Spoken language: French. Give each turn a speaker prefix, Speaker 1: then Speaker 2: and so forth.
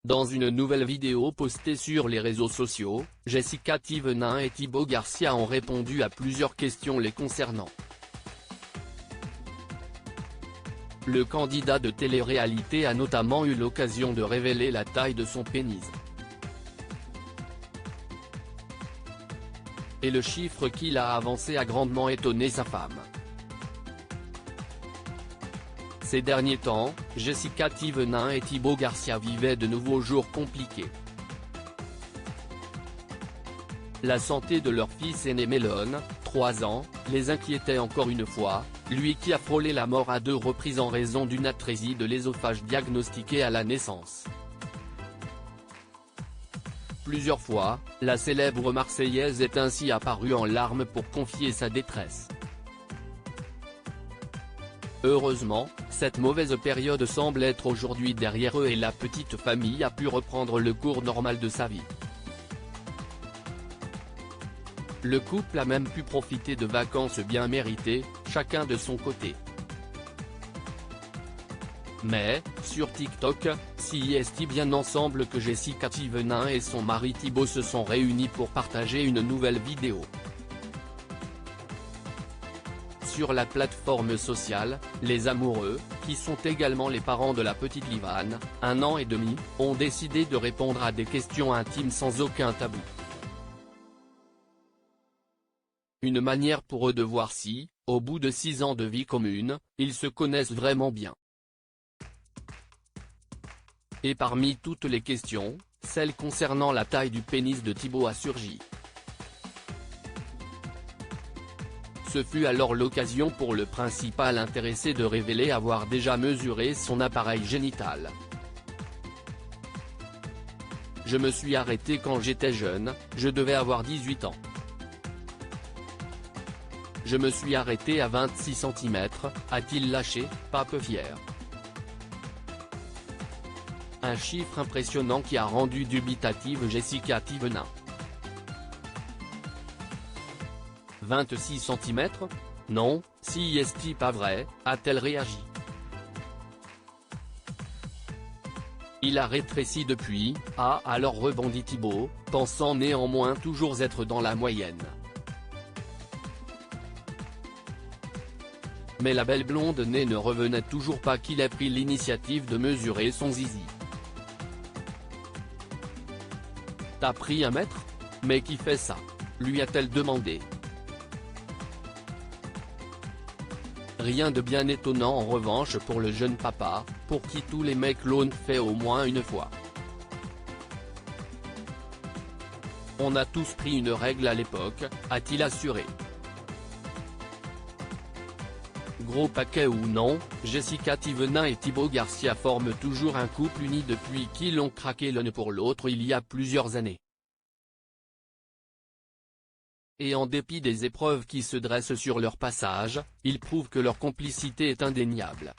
Speaker 1: Dans une nouvelle vidéo postée sur les réseaux sociaux, Jessica Thévenin et Thibaut Garcia ont répondu à plusieurs questions les concernant. Le candidat de télé-réalité a notamment eu l'occasion de révéler la taille de son pénis. Et le chiffre qu'il a avancé a grandement étonné sa femme. Ces derniers temps, Jessica Thévenin et Thibaut Garcia vivaient de nouveaux jours compliqués. La santé de leur fils aîné Melon, 3 ans, les inquiétait encore une fois, lui qui a frôlé la mort à 2 reprises en raison d'une atrésie de l'ésophage diagnostiquée à la naissance. Plusieurs fois, la célèbre Marseillaise est ainsi apparue en larmes pour confier sa détresse. Heureusement, cette mauvaise période semble être aujourd'hui derrière eux et la petite famille a pu reprendre le cours normal de sa vie. Le couple a même pu profiter de vacances bien méritées, chacun de son côté. Mais, sur TikTok, si est bien ensemble que Jessica Thévenin et son mari Thibaut se sont réunis pour partager une nouvelle vidéo. Sur la plateforme sociale, les amoureux, qui sont également les parents de la petite Livan, 1 an et demi, ont décidé de répondre à des questions intimes sans aucun tabou. Une manière pour eux de voir si, au bout de 6 ans de vie commune, ils se connaissent vraiment bien. Et parmi toutes les questions, celle concernant la taille du pénis de Thibaut a surgi. Ce fut alors l'occasion pour le principal intéressé de révéler avoir déjà mesuré son appareil génital. Je me suis arrêté quand j'étais jeune, je devais avoir 18 ans. Je me suis arrêté à 26 cm, a-t-il lâché, pas peu fier. Un chiffre impressionnant qui a rendu dubitative Jessica Thévenin. 26 cm ? Non, si est-il pas vrai, a-t-elle réagi. Il a rétréci depuis, a alors rebondi Thibaut, pensant néanmoins toujours être dans la moyenne. Mais la belle blonde née ne revenait toujours pas qu'il ait pris l'initiative de mesurer son zizi. T'as pris 1 mètre ? Mais qui fait ça ? Lui a-t-elle demandé. Rien de bien étonnant en revanche pour le jeune papa, pour qui tous les mecs l'ont fait au moins une fois. On a tous pris une règle à l'époque, a-t-il assuré. Gros paquet ou non, Jessica Thévenin et Thibaut Garcia forment toujours un couple uni depuis qu'ils ont craqué l'un pour l'autre il y a plusieurs années. Et en dépit des épreuves qui se dressent sur leur passage, ils prouvent que leur complicité est indéniable.